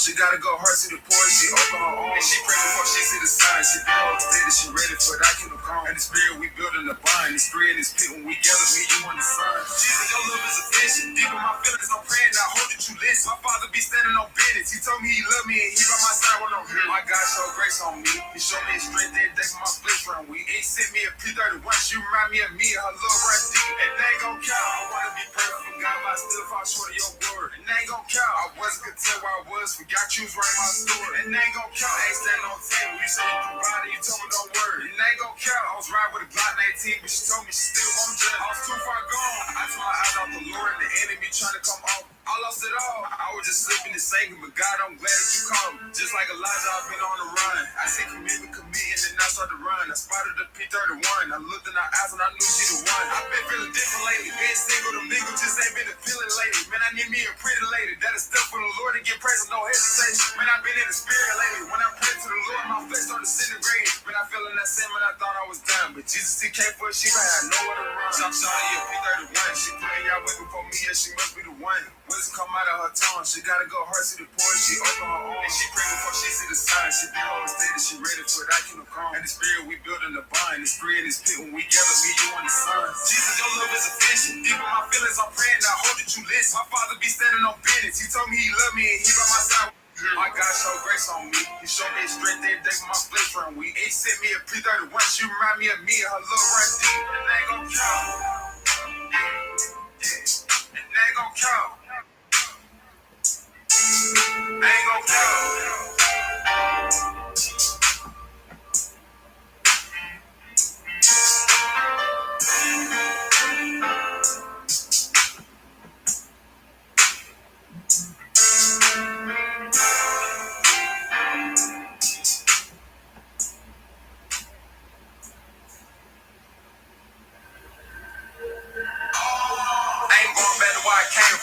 She gotta go hard to the poor. She open her arms. And she pray before she see the sign. She been on stage. She ready for that kingdom come. And the spirit we building the bind. The spirit is pit when we gather me, you and the sun. Jesus, your love is a vision. Deep in my feelings, I'm praying. I hope that you listen. My father be standing on business. He told me he loved me and he by my side when I'm here. My God showed grace on me. He showed me his strength and day for my flesh run weak. He sent me a P31. She remind me of me. Her love run deep. And they ain't gon' count. I wanna be perfect from God, but I still fall short of your word. And they ain't gon' count. I wasn't content where I was. Forgot you was writing my story. And they ain't gon' count. I ain't standing on table. You said you provided. You told me don't worry. And they ain't gon' count. I was riding with a Glock 19, but she told me she still won't judge. I was too far gone. I took my eyes off the Lord and the enemy trying to come off. I lost it all. I was just slipping and sinking, but God, I'm glad that you called me. Just like Elijah, I've been on the run. I see commitment, and I started to run. I spotted the P31. I looked in her eyes and I knew she the one. I've been feeling different lately. Being single, them niggas just ain't been a feeling lately. Man, I need me a pretty lady. That'll step for the Lord and get praise with no hesitation. Man, I've been in the spirit lately. When I pray to the Lord, my flesh started disintegrating. Man, I feel in that sin, man, I thought I was done. But Jesus, he came for a sheep. I had nowhere to run. So I'm sorry, a P31. She praying y'all waiting for me. Yeah, she must be the one. Words come out of her tongue. She gotta go hard to the poor. She open her arms. And she pray before she see the sign. She been on the stage. She ready for that kingdom come. And the spirit we building the bind. The spirit is pit when we gather me, you and the sun. Jesus, your love is a vision. Deep in my feelings, I'm praying. I hope that you listen. My father be standing on business. He told me he loved me and he by my side. My God showed grace on me. He showed me his strength every day for my flesh run weak. He sent me a P31. She remind me of me. Her love run deep. And they ain't gon' count. Yeah. And they ain't gon' count. They ain't gon' count.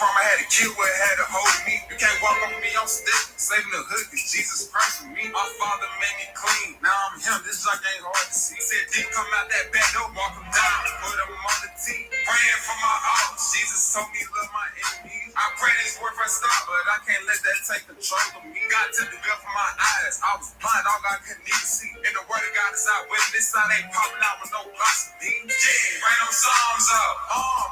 I had to kill what had to hold me. You can't walk over me, I'm still saving the hood, cause Jesus Christ with me. My father made me clean. Now I'm him, this junk ain't hard to see. Said deep come out that back door, walk him down, put him on the tee. Praying for my heart. Jesus told me love my enemies. I pray this word for stop, but I can't let that take control of me. God took the veil from my eyes. I was blind, all God couldn't even see. And the word of God is out with this side ain't popping out with no blocks of beans. Yeah, rain them songs up.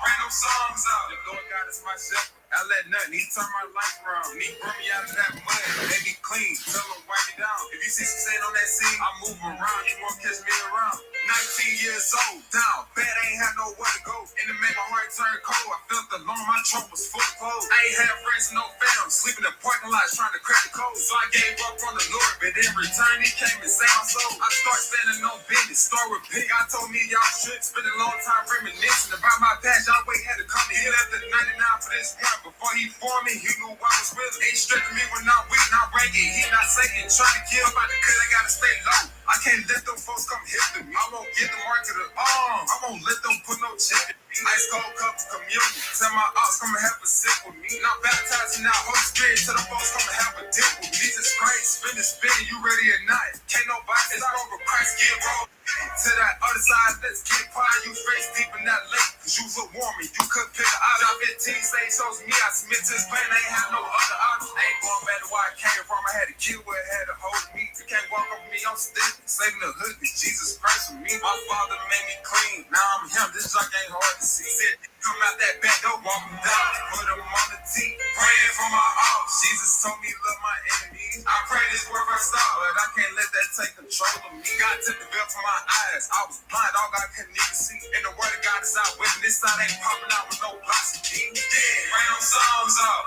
Rain them songs up. The Lord God is my shepherd. I let nothing, he turned my life around. And he brought me out of that mud, made me clean, tell him wipe me down. If you see some sand on that scene, I move around, you won't catch me around. 19 years old, down, bad, I ain't had nowhere to go. And it made my heart turn cold, I felt alone, my trunk was full of clothes. I ain't had friends, no family, sleeping in parking lots trying to crack the code. So I gave up on the Lord, but in return, he came and saved my soul. I start standing on business, start with big. I told me y'all should spend a long time reminiscing about my past. Y'all wait had to come in. He left the 99 for this one. Before he formed me, he knew I was with him. Ain't stretching me when I'm weak, not ranking. He not saying, trying to kill. About the cut, I gotta stay low. I can't let them folks come hit to me. I won't get the mark to the arm. I won't let them put no chip in me. Ice cold cup of communion. Tell my ops come and have a sip with me. Not baptizing out Holy Spirit. Tell the folks come and have a dip with me. Jesus Christ, spin, you ready or not? Can't nobody stop over Christ, get rolled. To that other side, let's get quiet. You face deep in that lake, cause you look warm and you could pick a out. 15 say shows me, I submit to his plan, I ain't have no other option. I ain't going back to where I came from, I had to kill what had to hold me. You can't walk over me, I'm still saving the hood, cause Jesus Christ with me. My father made me clean, now I'm him, this junk ain't hard to see. Said, come out that back door, walk him down, put him on the tee. Praying for my ops, Jesus told me love my enemies. I pray this word for stop, but I can't let that take control of me. God took the veil from my eyes, I was blind, all God couldn't even see. And the word of God is out with me, this side ain't popping out with no blocks of jeans. Yeah, rain them songs up,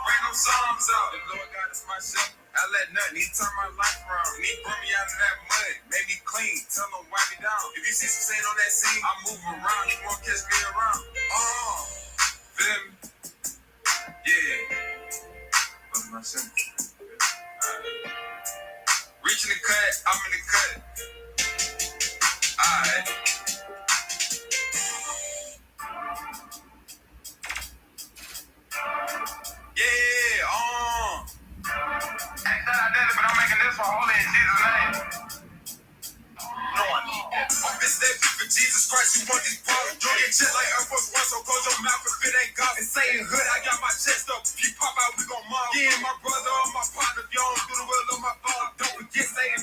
rain them songs up. The Lord God is my shepherd. I let nothing, he turned my life around. And he brought me out of that mud, made me clean, tell him wipe me down. If you see some sand on that scene, I move around, you won't catch me around. Feel me? Yeah. What's my symbol? Reaching the cut, I'm in the cut. Alright. Yeah, ain't that I did it, but I'm making this one holy in Jesus' name. No one. I'm this that for Jesus Christ, you want these problems. You get shit like Air Force One, so close your mouth if it ain't God. And saying hood, I got my chest up. If you pop out, we gon' mob. Yeah, my brother or my partner.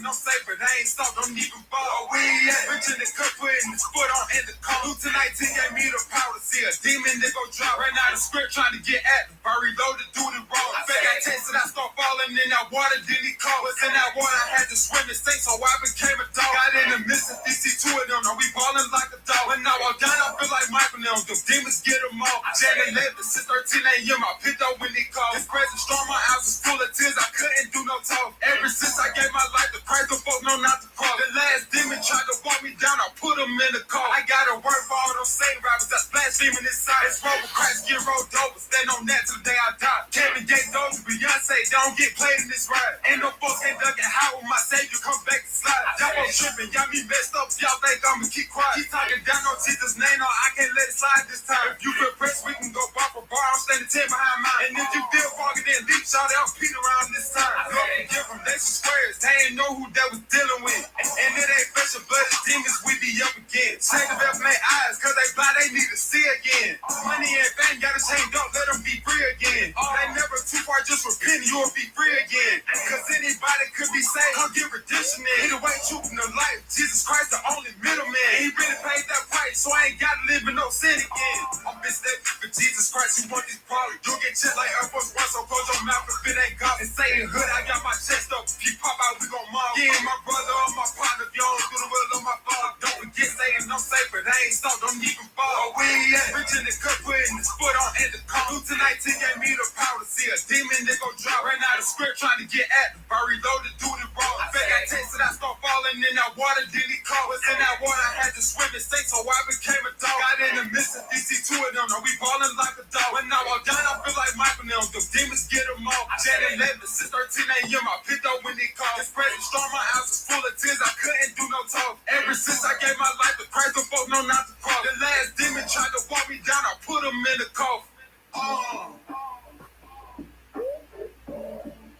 no safe, but I ain't stop, don't even fall. We at rich in the cup, putting his foot on in the car. Lieutenant 19 gave me the power to see a demon that go drop. Ran out of script trying to get at me. I reloaded, do the wrong. I fake I tasted, I start falling in that water, then he caught. Was in that water, I had to swim and sink, so I became a dog. Got in the midst of DC, two of them, now we ballin' like a dog. When I walk down, I feel like Michael now. The demons get them all. Janet left since 13 a.m. I picked up when he called. This crazy storm, my eyes was full of tears. I couldn't do no talk. Ever since I gave my life to Christ, the folk know not to call. The last demon tried to walk me down. I put him in the car. I gotta work for all those same rappers that's blaspheming inside. It's roll with Christ, get rolled over. Stand on that till the day I die. Kevin Gates, those Beyonce, don't get played in this ride. Ain't no folks ain't dug it. How will my savior come back to slide? Y'all both tripping, y'all be messed up. Y'all think I'ma keep quiet. Keep talking down on Jesus' name. No, I can't let it slide this time. If you feel pressed, we can go bar for bar. I'm standing 10 behind mine. And if you feel foggy, then leap, shout out Peter around this time. Lord forgive them, they some squares. They ain't know who they was dealing with. And it ain't flesh and blood, it's demons we be up again. Change the left man eyes, cause they blind, they need to see again. Money and fame gotta change, don't let them be free again. They never too far, just repent, you'll be free again. Cause anybody could be saved, come get redemption in. Either way, choosing the life, Jesus Christ the only middleman. He really paid that price, so I ain't gotta live in no sin again. I'm mistaken for Jesus Christ, you want these problems. You'll get checked like Air Force One, so close your mouth if it ain't God. And say in hood, I got my chest up. If you pop out, we gon' mob. Yeah, my brother or my partner, if you don't do the will of my father. Don't forget saying I'm safe, but I ain't stop, don't even fall. We at rich in the cup, putting his foot on in the car. Lieutenant 19 gave me the power to see a demon that go drop. Ran out of script trying to get at me. I reloaded, do the wrong. I fake I tasted, I start falling in that water, then he caught. Was in that water, I had to swim and sink, so I became a dog. Got in the midst of DC, two of them, now we ballin' like a dog. When I walk down, I feel like Michael now. The demons get them all. Janet left since 13 a.m. I picked up when he called. This crazy storm, my eyes was full of tears. I couldn't do no talk. Ever since I gave my life to Christ, the folk know not to call. The last demon tried to walk me down. I put him in the coffin.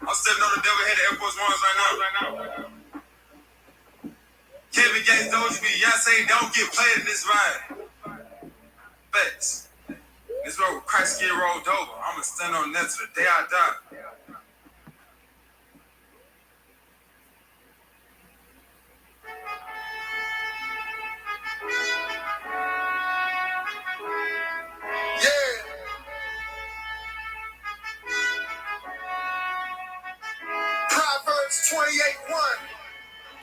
I'm stepping on the devil head of Air Force Ones right now. Kevin Gates, those Beyonce, don't get played in this ride. Facts. This road with Christ get rolled over. I'ma stand on that till the day I die. Yeah. Proverbs 28:1.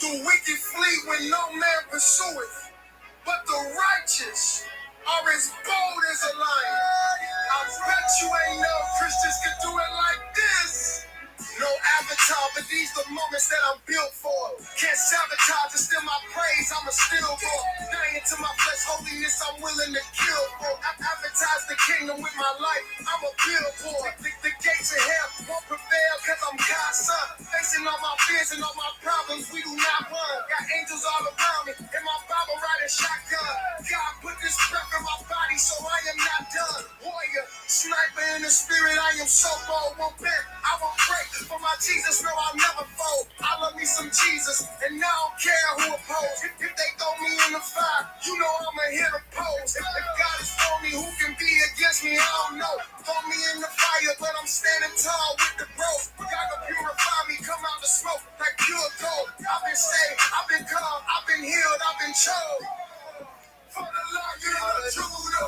The wicked flee when no man pursueth, but the righteous are as bold as a lion. I bet you ain't know Christians could do it like this. No avatar, but these the moments that I'm built for. Can't sabotage and steal my praise, I'm a stillborn. Dying to my flesh, holiness I'm willing to kill for. I advertise the kingdom with my life, I'm a billboard. The gates of hell won't prevail cause I'm God's son. Facing all my fears and all my problems, we do not run. Got angels all around me, and my Bible riding shotgun. God put this breath in my body, so I am not done. Warrior, sniper in the spirit, I am so bold, won't bend, I won't break. For my Jesus, no, I'll never fold. I love me some Jesus, and I don't care who oppose. If they throw me in the fire, you know I'ma hit a pose. If God is for me, who can be against me? I don't know. Throw me in the fire, but I'm standing tall with the bros. God can purify me, come out the smoke like pure gold. I've been saved, I've been called, I've been healed, I've been chosen. For the Lion of Judah,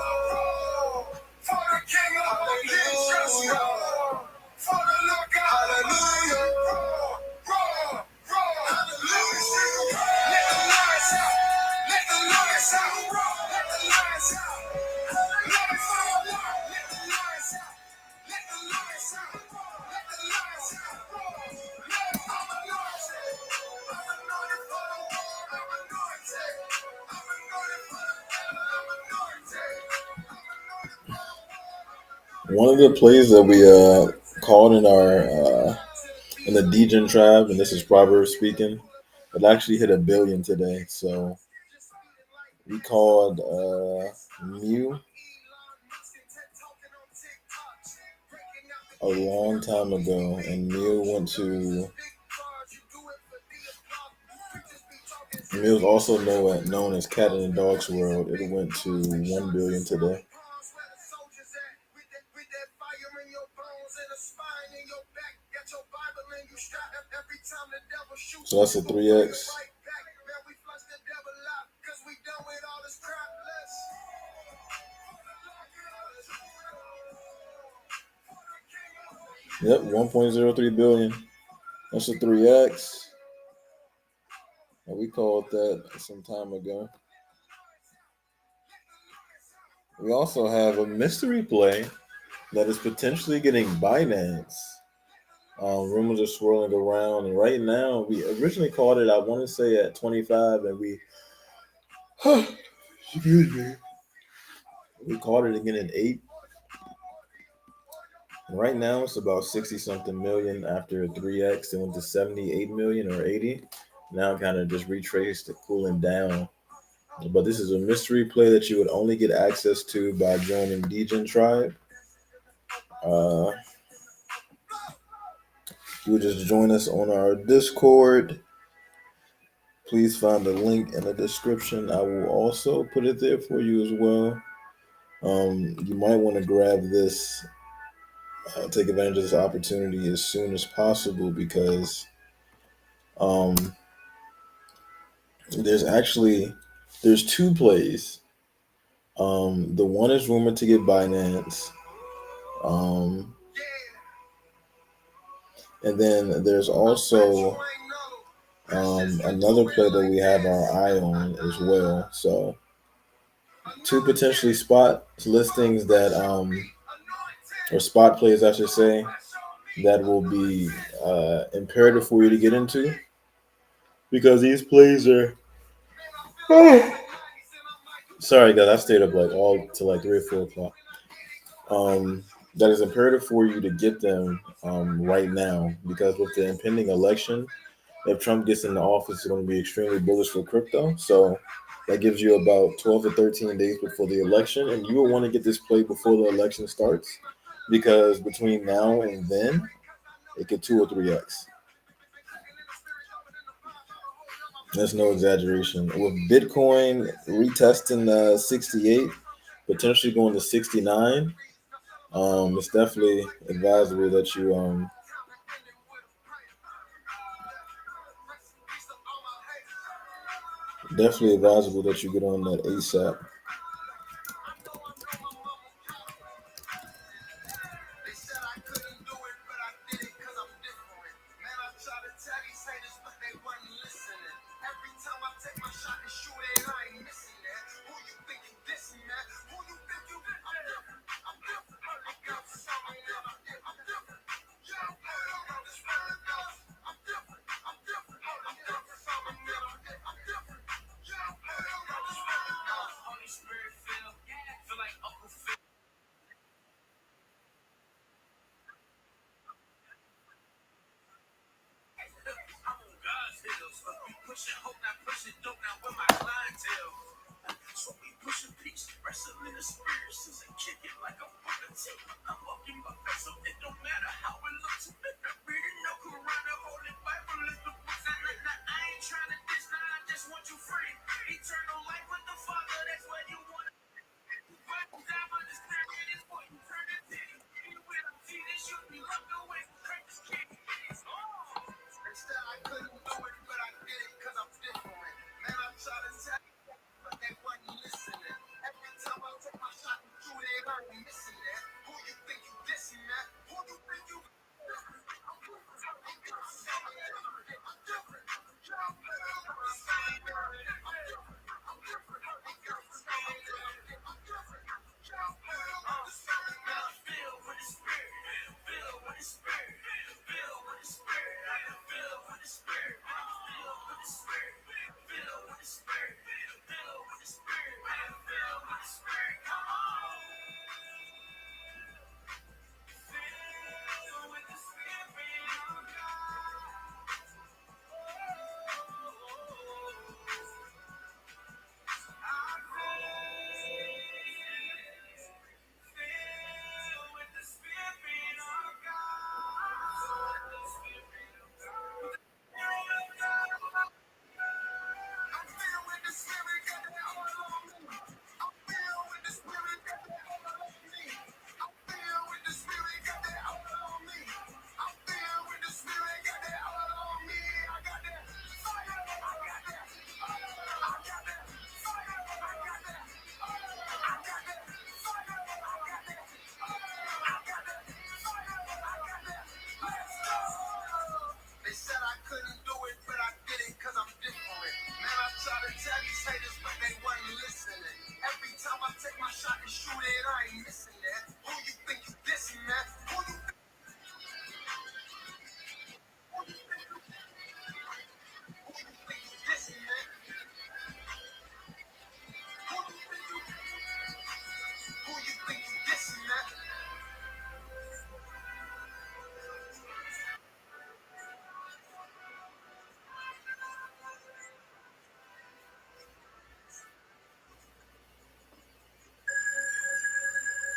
for the King of Kings, just roar. For the Lord God, hallelujah, roar, hallelujah. Let the lions out, let the lions out, let the lions out. Let it fall, let the lions out, let the lions out, let the lions out. I'm anointed, I'm anointed for the war, I'm anointed, I'm anointed for the battle, I'm anointed, I'm anointed for the war. One of the plays that we called in our in the Degen tribe, and this is Proverbs speaking, it actually hit 1 billion today. So we called Mew a long time ago, and Mew is also known as Cat in the Dog's World. It went to 1 billion today. So So that's a 3x. Yep, 1.03 billion. That's a 3x. We called that some time ago. We also have a mystery play that is potentially getting Binance. Rumors are swirling around, and right now we originally called it, I want to say, at 25, and we excuse me, we called it again at 8. Right now it's about 60 something million after a 3x. It went to 78 million or 80. Now kind of just retraced to cooling down. But this is a mystery play that you would only get access to by joining Degen tribe. You would just join us on our Discord. Please find the link in the description. I will also put it there for you as well. You might want to grab this, take advantage of this opportunity as soon as possible because there's two plays. The one is rumored to get Binance, and then there's also another play that we have our eye on as well. So two potentially spot listings that or spot plays, I should say, that will be imperative for you to get into because these plays are. Sorry, guys, I stayed up like all to like 3 or 4 o'clock. That is imperative for you to get them right now because with the impending election, if Trump gets into office, it's going to be extremely bullish for crypto. So that gives you about 12 to 13 days before the election, and you will want to get this play before the election starts because between now and then, it could 2 or 3x. That's no exaggeration. With Bitcoin retesting 68, potentially going to 69, it's definitely advisable that you get on that ASAP.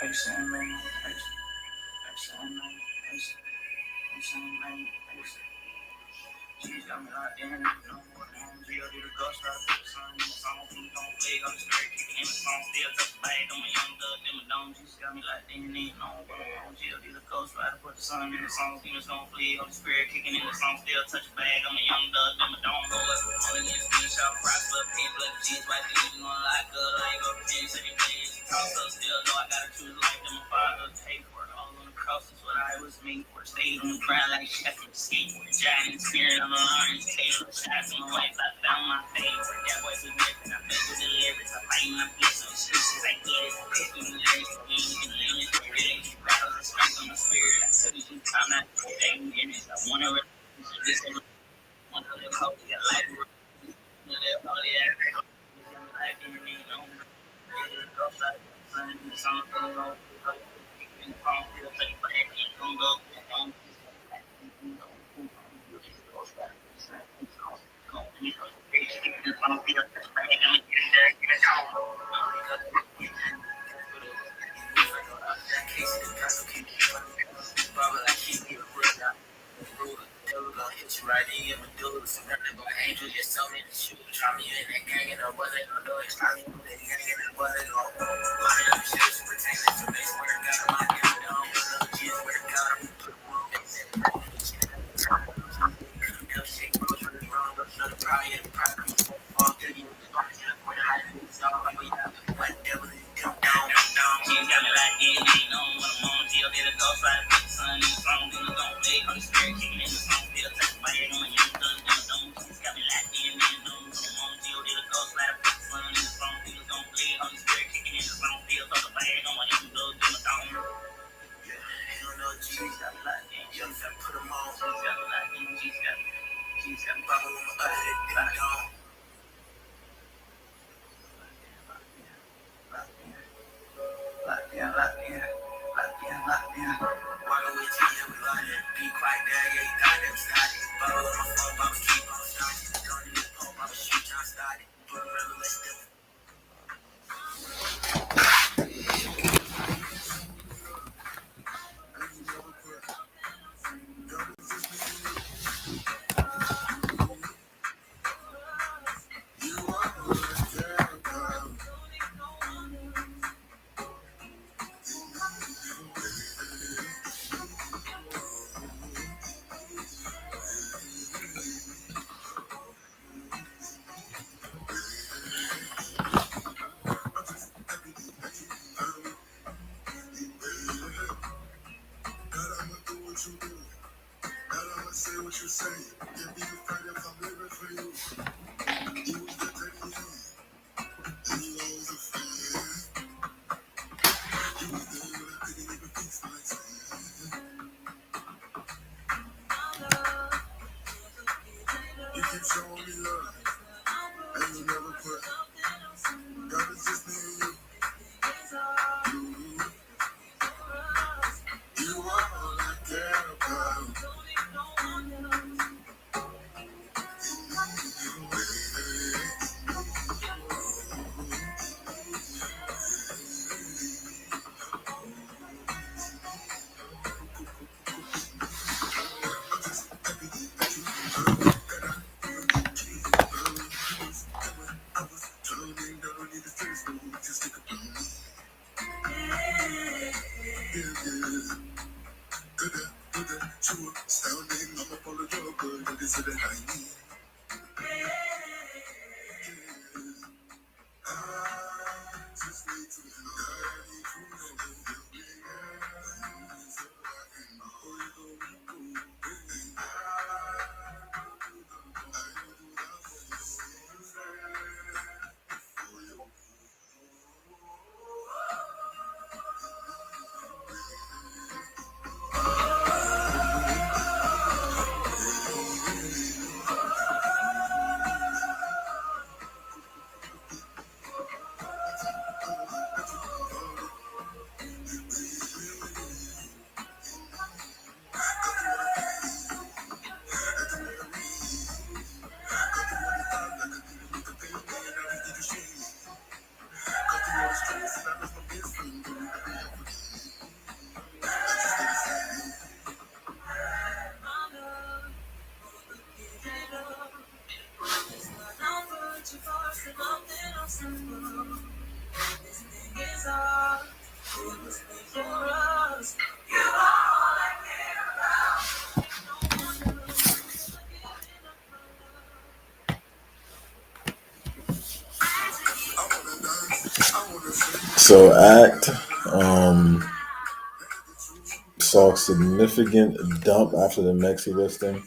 She's got me locked in, no more long jail, did a ghost, try to put the sun in the song, please don't play, I'm straight kicking in the song, still touch the bag, I'm a young thug, them a dome, she's got me locked in, no more long jail, did a ghost, try to put the sun in the song, demons don't flee, Holy Spirit kicking in the song, still touch the bag, I'm a young thug, them a dome, boys, only in the screen shot, prosper, pin, blood, jeans, white, leaving on like good, I ain't gonna pin, second place, she talks up, still though I gotta choose life, them a father, take for it, all on the cross, is what I was made for, stayed on the ground like chef and skateboard, giant spirit, I'm a orange tail, shots in my life, I found my favorite, that voice was different, I felt with the lyrics, I find my bliss on excuses, I get it, cooking the lyrics, eating the limits, creating battles and strength on the spirit, I took you time, I stayed in it, I wanna represent this, I wanna live holy, I like to live holy, I like to remain on the outside, sun, the sun, the road, the phone, feel like my head, don't go, right in my dude, surrounded by angels, just told me to shoot. Try me in that gang, and I wasn't gonna do it. Try me in that gang, and I wasn't gonna do it. Money on the shit, pretending to they swear to God, my God, down, but no G, swear to God, I'm put them on, they said, shit, bros, really wrong, but another probably in the problem. All through you, when I had to stop, I'm like, what devil is down, down. She got me like, yeah, ain't no one, I'm on jail, did a ghost ride, put the sun in the phone, then I don't play, Holy Spirit kicking in the song, feel touch my head on my young gun, then I don't, she's got me like, yeah, ain't no one, I'm on jail, did a ghost ride, put the sun in the phone, then I don't play, Holy Spirit kicking in the song, feel touch my head on my young gun, then I don't. Yeah, hell no, G's got me like, yeah, young fat, put them on, G's got me like, yeah, G's got me bubble on my other head, then I don't. Locked in. Walking with G, yeah, we locked in. Be quiet there, yeah, you got them started. Bubble on my phone, bubble keep on starting. Don't need a pump, bubble shoot, John started. Put them real, let's do it. So Act saw a significant dump after the Mexi listing.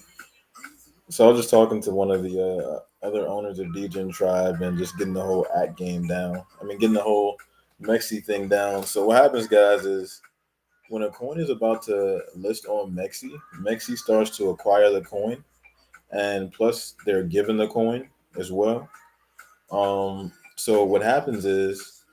So I was just talking to one of the other owners of Degen Tribe and just getting the whole Act game down. I mean, getting the whole Mexi thing down. So what happens, guys, is when a coin is about to list on Mexi, Mexi starts to acquire the coin, and plus they're given the coin as well. So what happens is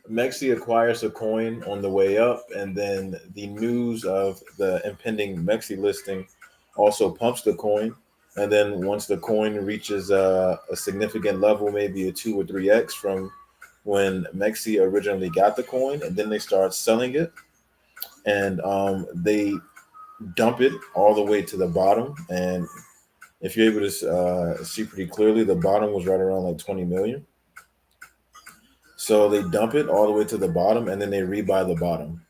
Mexi acquires a coin on the way up, and then the news of the impending Mexi listing also pumps the coin. And then once the coin reaches a significant level, maybe a 2 or 3x from when Mexi originally got the coin, and then they start selling it, and they dump it all the way to the bottom. And if you're able to see pretty clearly, the bottom was right around like 20 million. So they dump it all the way to the bottom, and then they rebuy the bottom.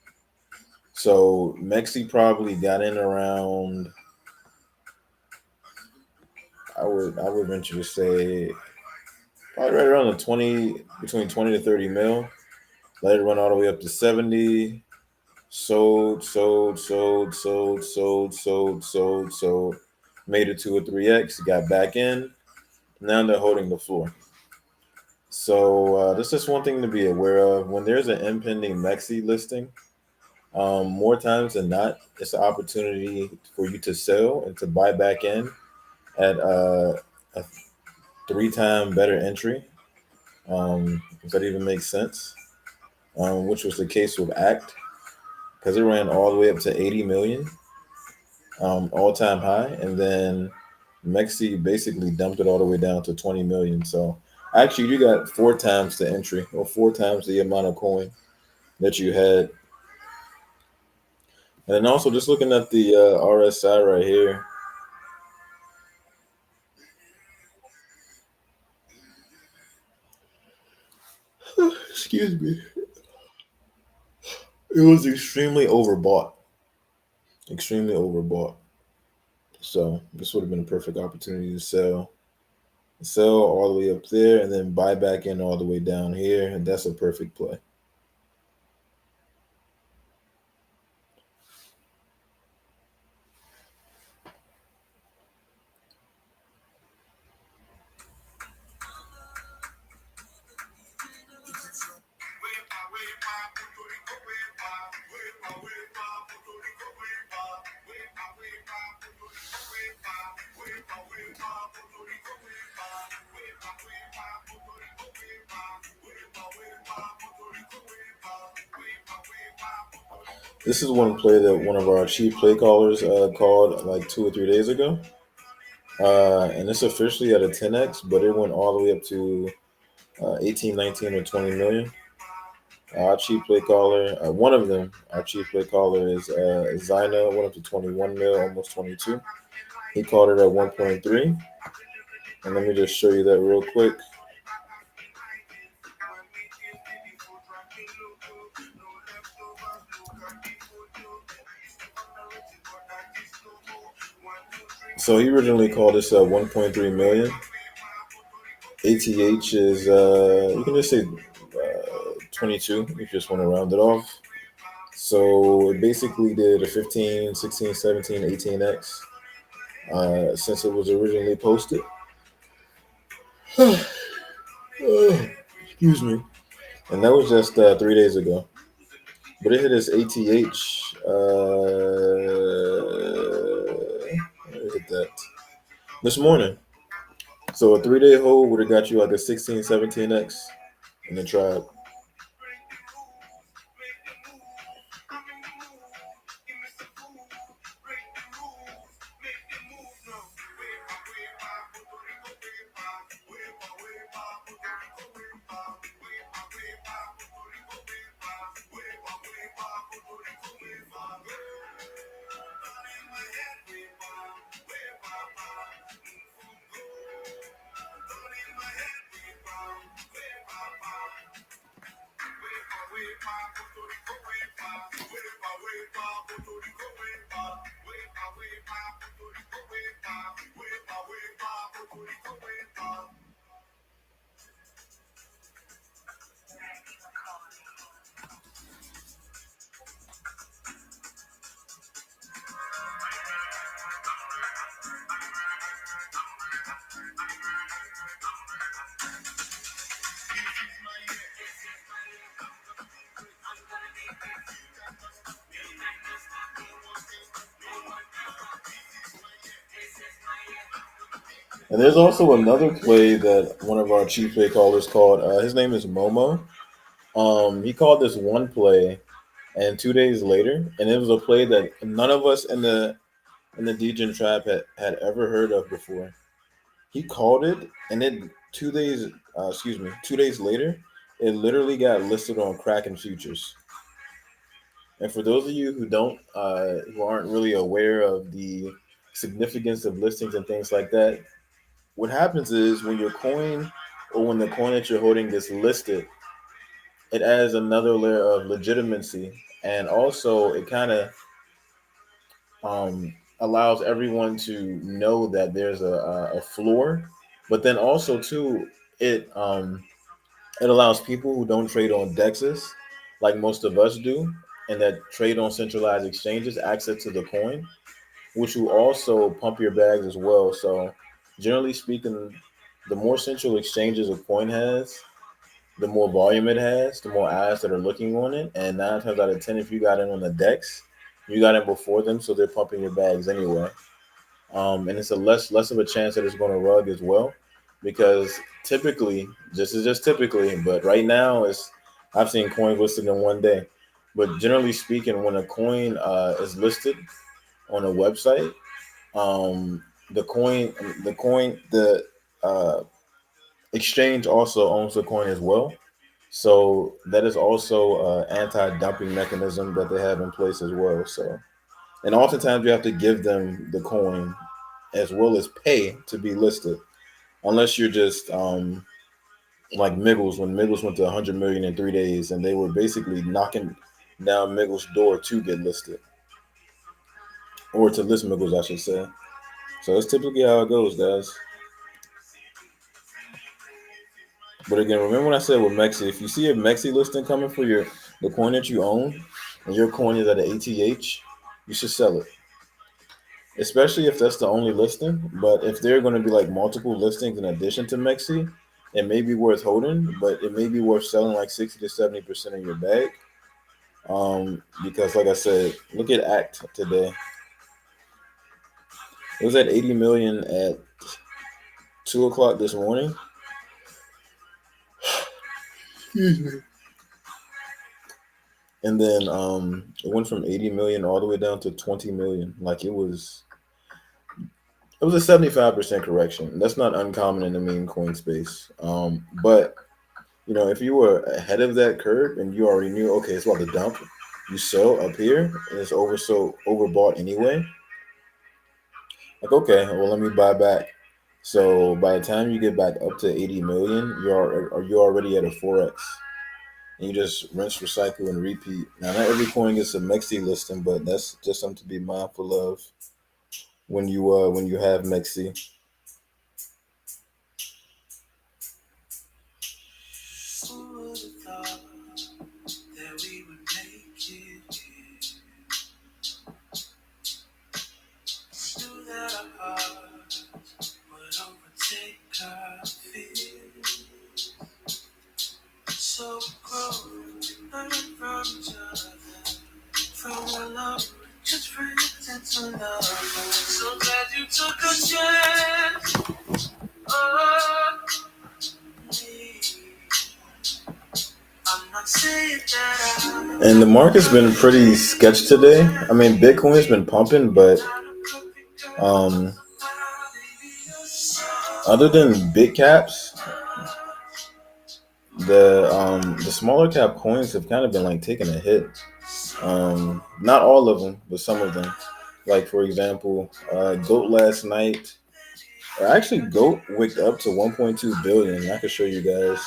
So Mexi probably got in around, I would venture to say, probably right around the 20, between 20 to 30 mil. Let it run all the way up to 70. Sold. Made it 2 or 3x. Got back in. Now they're holding the floor. So this is one thing to be aware of. When there's an impending Mexi listing, more times than not, it's an opportunity for you to sell and to buy back in at a 3-time better entry. If that even makes sense, which was the case with Act, because it ran all the way up to 80 million, all-time high, and then Mexi basically dumped it all the way down to 20 million. So actually, you got 4 times the entry, or 4 times the amount of coin that you had. And then also just looking at the RSI right here. Excuse me. It was extremely overbought. Extremely overbought. So this would have been a perfect opportunity to sell all the way up there, and then buy back in all the way down here, and that's a perfect play. This is one play that one of our chief play callers called like 2 or 3 days ago. And it's officially at a 10x, but it went all the way up to 18, 19, or 20 million. Our chief play caller, one of them, our chief play caller is Zyna, went up to 21 mil, almost 22. He called it at 1.3. And let me just show you that real quick. So he originally called this 1.3 million. ATH is, you can just say 22 if you just want to round it off. So it basically did a 15, 16, 17, 18x since it was originally posted. Excuse me. And that was just 3 days ago. But it hit its ATH. Hit that this morning. So a 3-day hold would have got you like a 16, 17x in the tribe. And there's also another play that one of our chief play callers called. His name is Momo. He called this one play, and 2 days later, and it was a play that none of us in the Degen trap had ever heard of before. He called it, and then 2 days, 2 days later, it literally got listed on Kraken Futures. And for those of you who aren't really aware of the significance of listings and things like that, what happens is when your coin or when the coin that you're holding gets listed, it adds another layer of legitimacy, and also it kind of allows everyone to know that there's a floor, but then also too it allows people who don't trade on dexes like most of us do and that trade on centralized exchanges access to the coin, which will also pump your bags as well. So generally speaking, the more central exchanges a coin has, the more volume it has, the more eyes that are looking on it. And 9 times out of 10, if you got in on the DEX, you got in before them, so they're pumping your bags anyway. And it's a less of a chance that it's going to rug as well, because typically, this is just typically, but right now it's I've seen coins listed in one day. But generally speaking, when a coin is listed on a website, um, the uh, exchange also owns the coin as well. So that is also an anti-dumping mechanism that they have in place as well. So, and oftentimes you have to give them the coin as well as pay to be listed, unless you're just like Miggles when Miggles went to 100 million in 3 days, and they were basically knocking down Miggles' door to get listed or to list Miggles, I should say. So that's typically how it goes, guys. But again, remember when I said with Mexi, if you see a Mexi listing coming for the coin that you own, and your coin is at an ATH, you should sell it. Especially if that's the only listing. But if there are going to be like multiple listings in addition to Mexi, it may be worth holding, but it may be worth selling like 60 to 70% of your bag. Because like I said, look at Act today. It was at 80 million at 2 o'clock this morning. Excuse me. And then it went from 80 million all the way down to 20 million. Like it was a 75% correction. That's not uncommon in the meme coin space. But if you were ahead of that curve and you already knew, okay, it's about to dump, you sell up here and it's overbought anyway. Like, okay, well, let me buy back. So by the time you get back up to 80 million, you're already at a 4x. And you just rinse, recycle, and repeat. Now, not every coin gets a Mexi listing, but that's just something to be mindful of when you have Mexi. So close, learn from each other, from a love, just friends into love. So glad you took a chance on me. I'm not saying that and the market's been pretty sketch today. I mean, Bitcoin's been pumping, but other than big caps, the smaller cap coins have kind of been like taking a hit. Not all of them, but some of them. Like for example, Goat last night, or actually Goat wicked up to 1.2 billion. I can show you guys.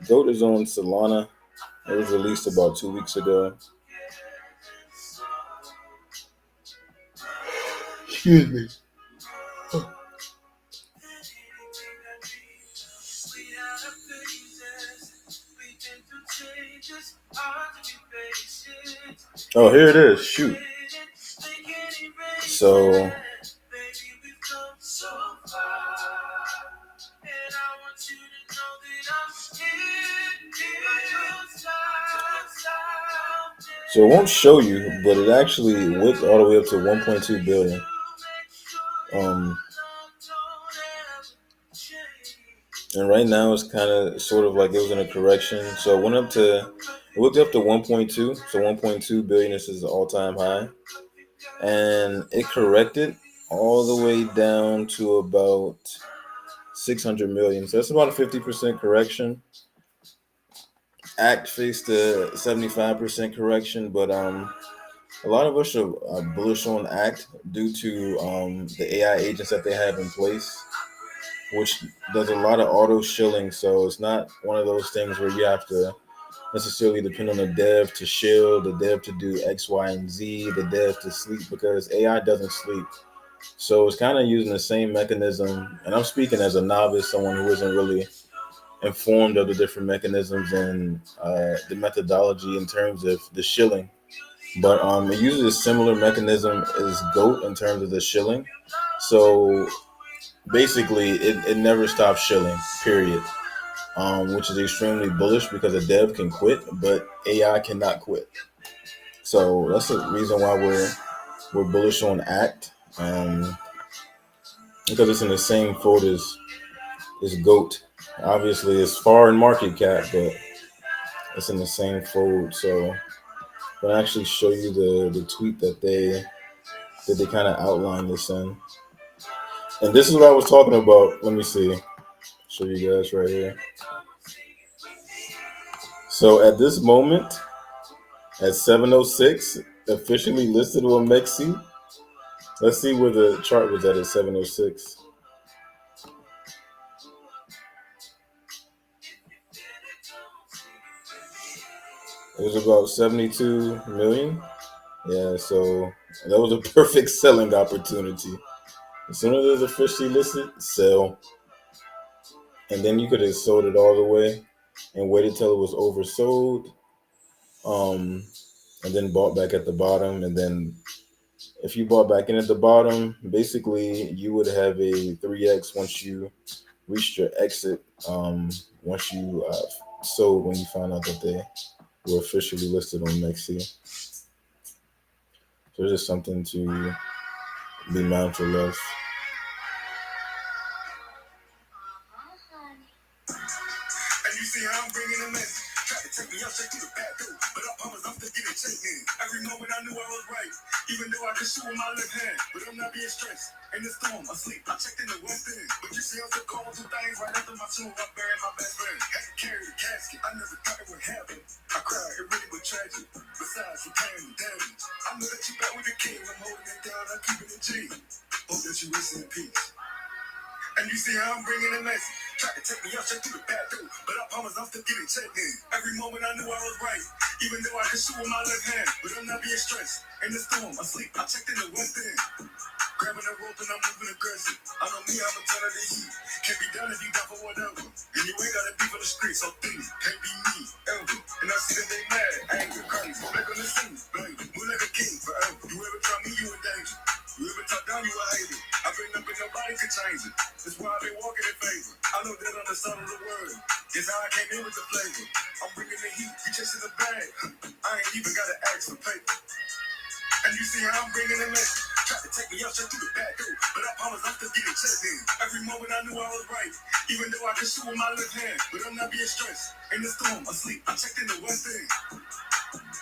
Goat is on Solana. It was released about 2 weeks ago. Excuse me. Oh, here it is. Shoot. So it won't show you, but it actually went all the way up to 1.2 billion. and right now it's kind of sort of like it was in a correction. So it looked up to 1.2. So 1.2 billion is the all-time high, and it corrected all the way down to about 600 million. So that's about a 50% correction. Act faced a 75% correction, but a lot of us are bullish on Act due to the AI agents that they have in place, which does a lot of auto shilling. So it's not one of those things where you have to necessarily depend on the dev to shill, the dev to do X, Y, and Z, the dev to sleep, because AI doesn't sleep. So it's kind of using the same mechanism. And I'm speaking as a novice, someone who isn't really informed of the different mechanisms and the methodology in terms of the shilling. But it uses a similar mechanism as GOAT in terms of the shilling. So basically, it never stops shilling, period. Which is extremely bullish because a dev can quit, but AI cannot quit. So that's the reason why we're bullish on Act, because it's in the same fold as GOAT. Obviously, it's far in market cap, but it's in the same fold. So I'm gonna actually show you the tweet that they kind of outlined this in. And this is what I was talking about. Let me see. Show you guys right here. So at this moment, at 7:06, officially listed on Mexi. Let's see where the chart was at 7:06. It was about 72 million. Yeah, so that was a perfect selling opportunity. As soon as it was officially listed, sell. And then you could have sold it all the way and waited till it was oversold. Um, and then bought back at the bottom. And then if you bought back in at the bottom, basically you would have a 3x once you reached your exit. Once you sold, when you found out that they were officially listed on Mexi. So it's just something to be mindful of. And you see how I'm bringing a message. Try to take me out straight through the back door, but I promise I'm still getting checked in. Every moment I knew I was right, even though I could shoot with my left hand. But I'm not being stressed. In the storm, asleep, I checked in the one thing. But you see, I'm still going through things right after my tomb. I buried my best friend. Had to carry the casket. I never thought it would happen. I cried, it really was tragic. Besides, the pain and damage. I know that you back with the king. I'm holding it down, I'm keeping it G. Hope that you rest in peace. And you see how I'm bringing a message. Tried to take me out straight through the back door, but I promise I'm still getting checked in. Every moment I knew I was right, even though I could shoot with my left hand. But I'm not being stressed. In the storm, asleep, I checked in the one thing. Grabbing a rope and I'm moving aggressive. I know me, I'm a ton of the heat. Can't be done if you down for whatever. And you ain't gotta be for the streets, so think it. Can't be me, ever. And I see that they mad, angry, crazy. Back on the scene, blame. Move like a king forever. You ever try me, you in danger. You ever talk down, you a hater. I've been up and nobody can change it. That's why I've been walking in favor. I know that on the side of the word. Guess how I came in with the flavor. I'm bringing the heat, you chasing the bag. I ain't even gotta ask for paper. And you see how I'm bringing the message. Try to take me out straight through the back door, but I promise I'm still getting checked in. Every moment I knew I was right, even though I could shoot with my left hand. But I'm not being stressed. In the storm, asleep, I checked in the one thing.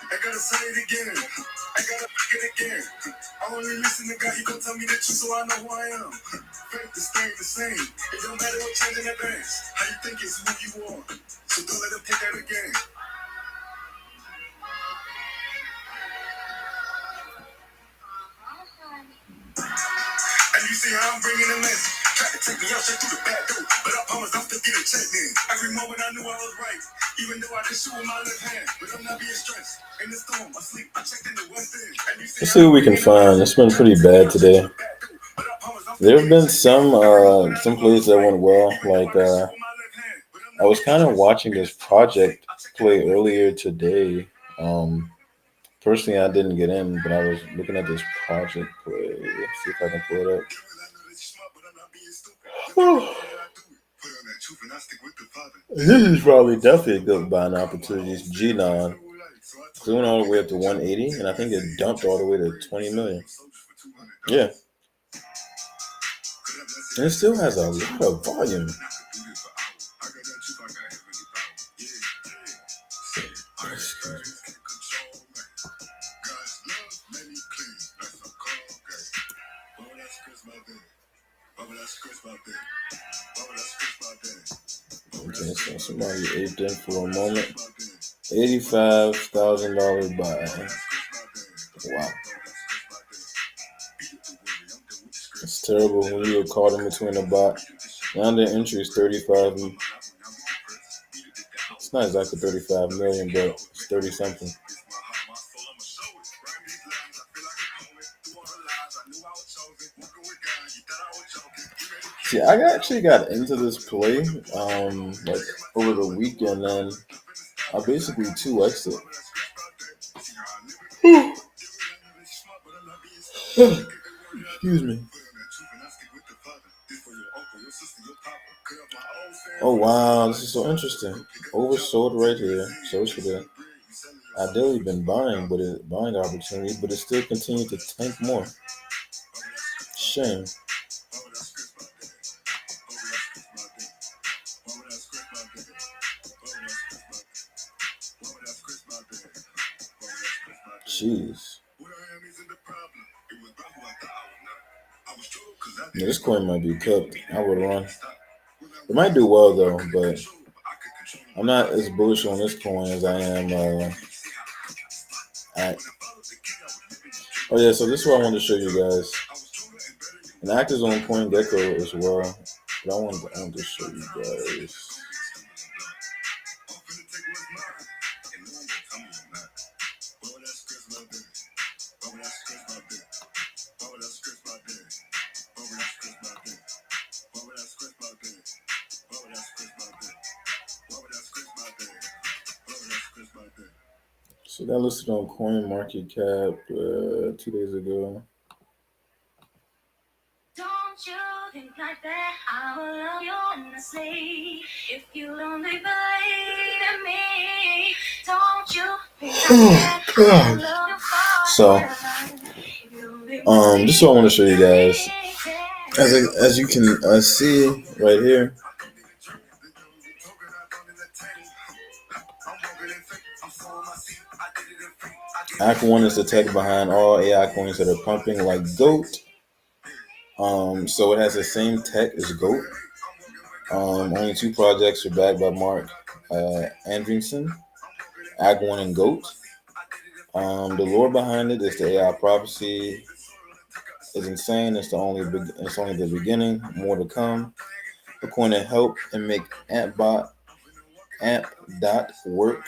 I gotta say it again. I gotta pick it again. I only listen to God, he gon' tell me the truth so I know who I am. Faith is staying the same. It don't matter what change in advance. How you think is who you are. So don't let them take that again. And you see how I'm bringing the message. Try to take me out straight through the back door, but I promise I'm still getting checked in. Every moment I knew I was right, even though I could shoot with my left hand. But I'm not being stressed. In the storm, asleep, I checked in the one thing. Let's see what we can find. It's been pretty bad today. There have been some plays that went well. Like I was kind of watching this project play earlier today. Personally, I didn't get in, but I was looking at this project play. Let's see if I can pull it up. This is probably definitely a good buying opportunity. It's G9. It went all the way up to 180, and I think it dumped all the way to 20 million. Yeah. And it still has a lot of volume. Okay, so somebody aped in for a moment. $85,000 buy. Wow. It's terrible when you get caught in between a bot. Now the entry is 35. It's not exactly 35 million, but it's 30 something. See, I actually got into this play like over the weekend, and I basically 2x'd it. Excuse me. Oh wow, this is so interesting. Oversold right here. So should have ideally been buying, buying opportunity, but it still continued to tank more. Shame. Jeez. Yeah, this coin might be cooked. I would run. It might do well though, but I'm not as bullish on this coin as I am. Oh yeah, so this is what I wanted to show you guys. And Act is on CoinGecko as well, but I want to show you guys. So that listed on CoinMarketCap 2 days ago. Don't you think like that? I will love you endlessly if you only believe in me. Don't you think like that? I will love you So, this is what I want to show you guys. As you can see right here. Act 1 is the tech behind all AI coins that are pumping like GOAT. So it has the same tech as GOAT. Only 2 projects are backed by Mark Andreessen, Act 1 and GOAT. The lore behind it is the AI prophecy is insane. It's only the beginning. More to come. We're going to help and make AmpDot work,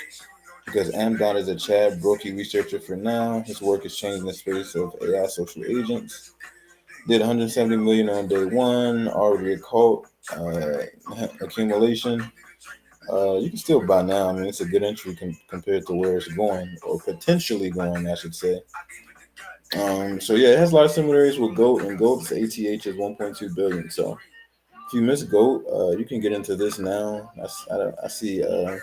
because AmpDot is a Chad Brokey researcher for now. His work is changing the space of AI social agents. Did 170 million on day one. Already a cult accumulation. You can still buy now. I mean, it's a good entry compared to where it's going, or potentially going, I should say. So yeah, it has a lot of similarities with GOAT, and GOAT's ATH is 1.2 billion. So if you miss GOAT, you can get into this now. I see a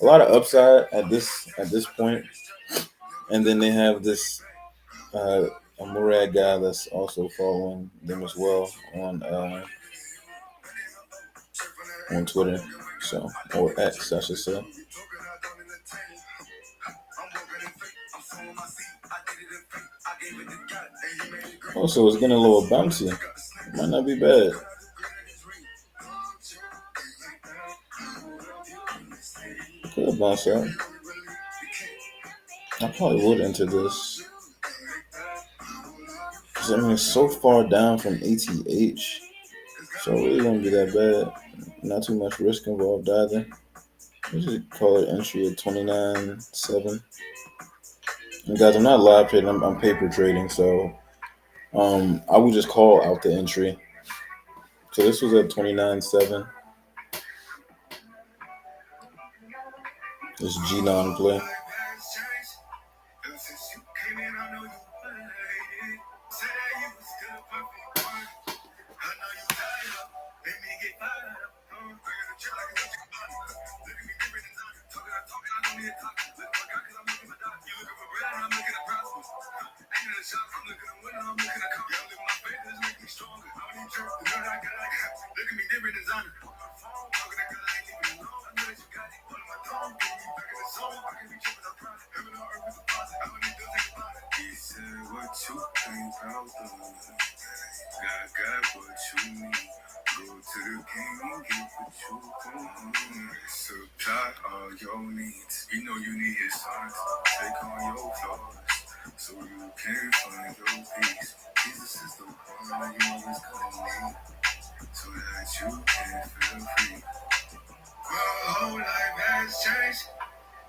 lot of upside at this point. And then they have this a Murad guy that's also following them as well on Twitter, so, or X, I should say. Also, it's getting a little bouncy. Might not be bad. Could bounce out. I probably would enter this. Because I mean, it's so far down from ATH. So it really won't be that bad. Not too much risk involved either. We should call it entry at 29.7. And guys, I'm not live trading. I'm paper trading. So I would just call out the entry. So this was at 29.7. This G9 play. what you need. Go to the game and get what you want. Supply all your needs. You know you need his sons. Take on your flaws so you can find your peace. Jesus is the one you always gonna need so that you can feel free. My whole life has changed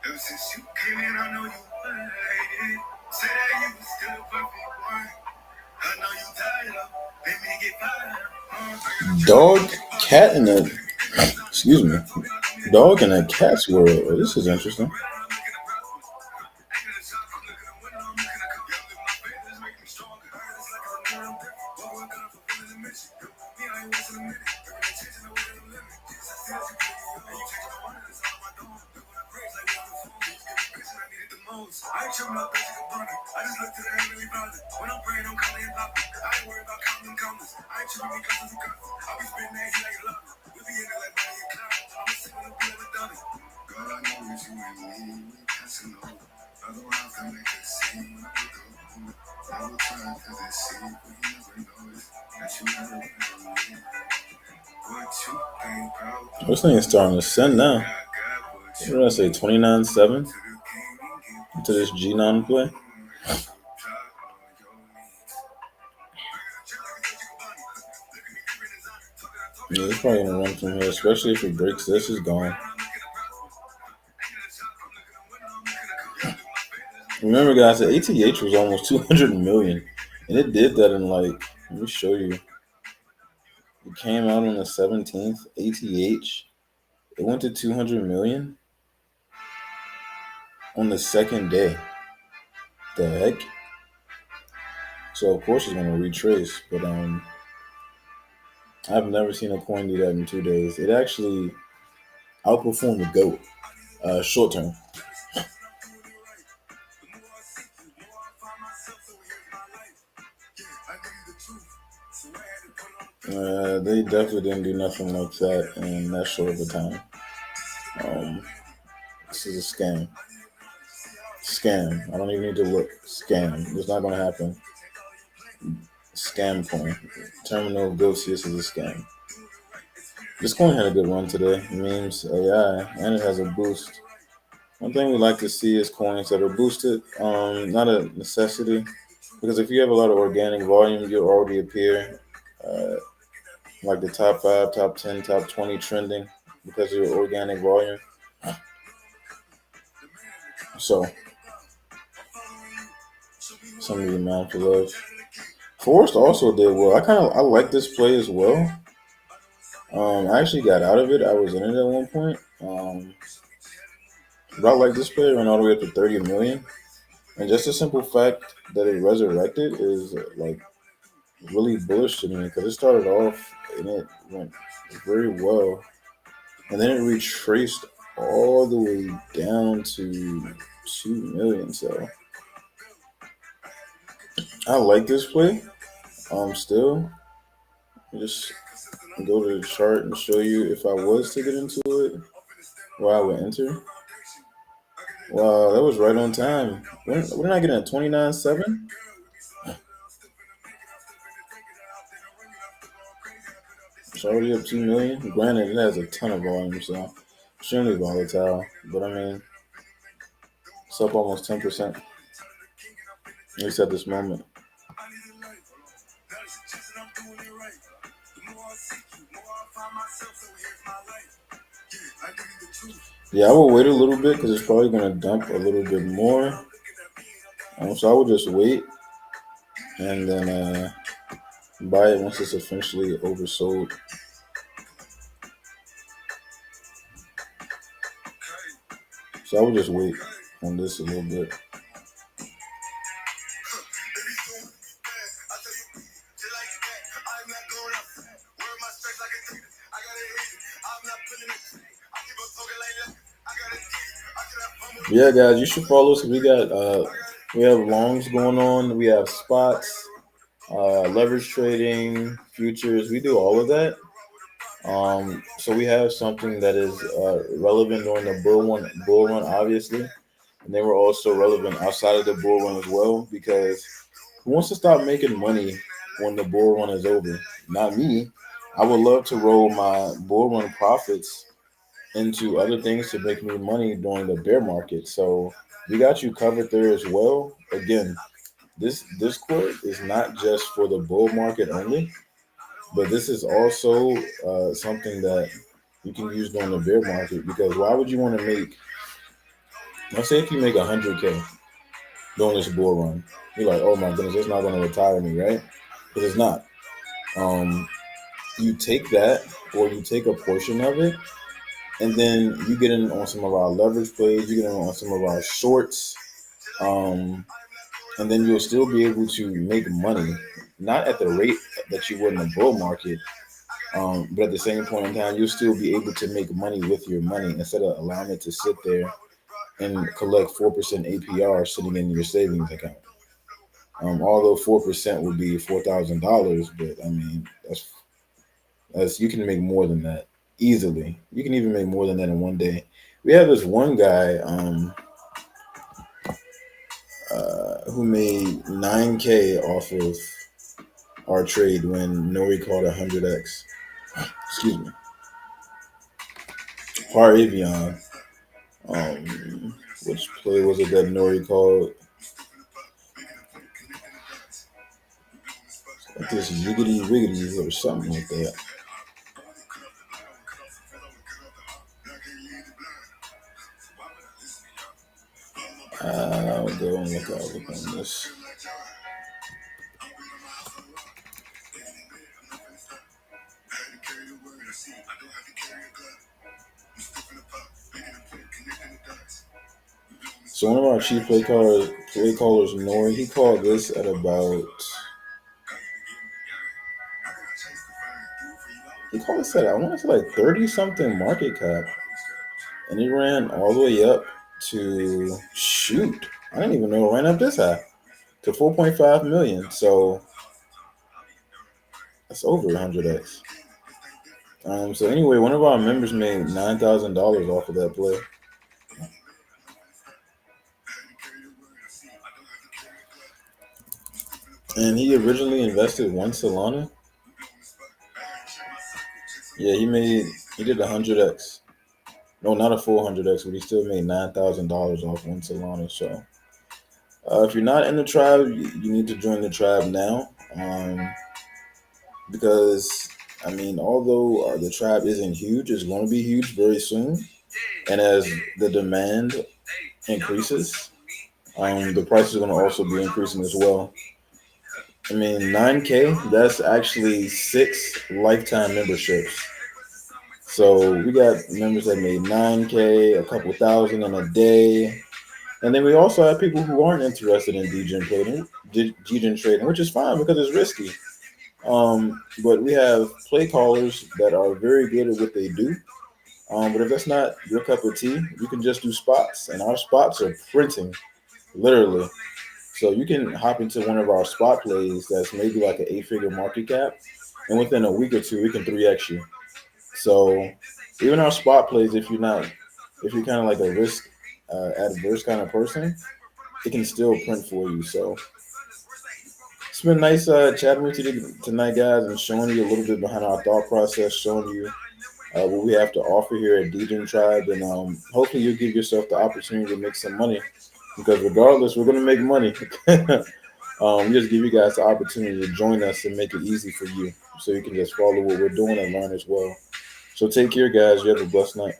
ever since you came in. I know you waited. Say that you was still a perfect one. I know you tired of let me get fired. Dog, cat, and a excuse me, dog in a cat's world. Oh, this is interesting. I ain't tripping up basic abundant. I just look to the heavenly father. When I'm praying, I'm calling him papa. I ain't worried about counting them counters. I ain't tripping me customers and customers. I be spitting that heat like a lava. We be in it like Bonnie and Clyde. I'm a single and be never done it. God, I know it's you and me. We passing over. Otherwise, I make a scene when we go home. Never trying to deceive, but you never know it. That you never believe. What you think about? This thing is starting to send now. What did I say? 29-7 to this G9 play. Yeah, it's probably gonna run from here, especially if it breaks this. It's gone. Remember, guys, the ATH was almost 200 million, and it did that in like. Let me show you. It came out on the 17th. ATH. It went to 200 million on the second day. The heck? So of course it's gonna retrace, but I've never seen a coin do that in 2 days. It actually outperformed the GOAT short term. They definitely didn't do nothing like that in that short of a time. This is a scam. Scam. I don't even need to look. Scam. It's not going to happen. Scam coin. Terminal Gocius is a scam. This coin had a good run today. Memes, AI, and it has a boost. One thing we like to see is coins that are boosted. Not a necessity, because if you have a lot of organic volume, you'll already appear like the top 5, top 10, top 20 trending because of your organic volume. So, some of the amount for love. Forrest also did well. I like this play as well. I actually got out of it. I was in it at one point. But I like this play. Ran all the way up to 30 million. And just the simple fact that it resurrected is like really bullish to me because it started off and it went very well. And then it retraced all the way down to 2 million. So I like this play. Still, just go to the chart and show you if I was to get into it, where I would enter. Wow, that was right on time. When did I get in? 29-7? It's already up 2 million. Granted, it has a ton of volume, so extremely volatile. But I mean, it's up almost 10%. At least at this moment. Yeah, I will wait a little bit because it's probably going to dump a little bit more. So I will just wait and then buy it once it's officially oversold. So I will just wait on this a little bit. Yeah, guys, you should follow us. We have longs going on. We have spots, leverage trading, futures. We do all of that. So we have something that is relevant during the bull run, obviously, and then we're also relevant outside of the bull run as well because who wants to stop making money when the bull run is over? not me. I would love to roll my bull run profits into other things to make me money during the bear market. So we got you covered there as well. Again, this Discord is not just for the bull market only, but this is also something that you can use during the bear market. Because why would you want to make? Let's say if you make 100K during this bull run, you're like, oh my goodness, it's not going to retire me, right? Because it's not. Um, you take that, or you take a portion of it, and then you get in on some of our leverage plays, you get in on some of our shorts, um, and then you'll still be able to make money, not at the rate that you would in the bull market, but at the same point in time, you'll still be able to make money with your money instead of allowing it to sit there and collect 4% APR sitting in your savings account. Although 4% would be $4,000, but I mean that's you can make more than that easily. You can even make more than that in one day. We have this one guy who made 9K off of our trade when Nori called 100x. Excuse me. Par Avion. Which play was it that Nori called? Like this Yiggity Wiggity or something like that. I'll go and look on this. So one of our chief play callers, Nori, he called this at about. He called this at I want to say like 30 something market cap, and he ran all the way up to shoot. I didn't even know it ran up this high to 4.5 million. So that's over 100x. So anyway, one of our members made $9,000 off of that play. And he originally invested one Solana. Yeah, he did 100x. No, not a full 100x, but he still made $9,000 off one Solana. So if you're not in the tribe, you need to join the tribe now. Because I mean, although the tribe isn't huge, it's going to be huge very soon. And as the demand increases, the price is going to also be increasing as well. I mean, 9K, that's actually 6 lifetime memberships. So we got members that made 9K, a couple thousand in a day. And then we also have people who aren't interested in Degen trading, which is fine because it's risky. But we have play callers that are very good at what they do. But if that's not your cup of tea, you can just do spots. And our spots are printing, literally. So you can hop into one of our spot plays that's maybe like an 8-figure market cap, and within a week or two, we can 3x you. So even our spot plays, if you're kind of like a risk adverse kind of person, it can still print for you. So it's been nice chatting with you tonight, guys, and showing you a little bit behind our thought process, showing you what we have to offer here at Degen Tribe, and hopefully you'll give yourself the opportunity to make some money. Because regardless, we're going to make money. We just give you guys the opportunity to join us and make it easy for you, so you can just follow what we're doing and learn as well. So take care, guys. You have a blessed night.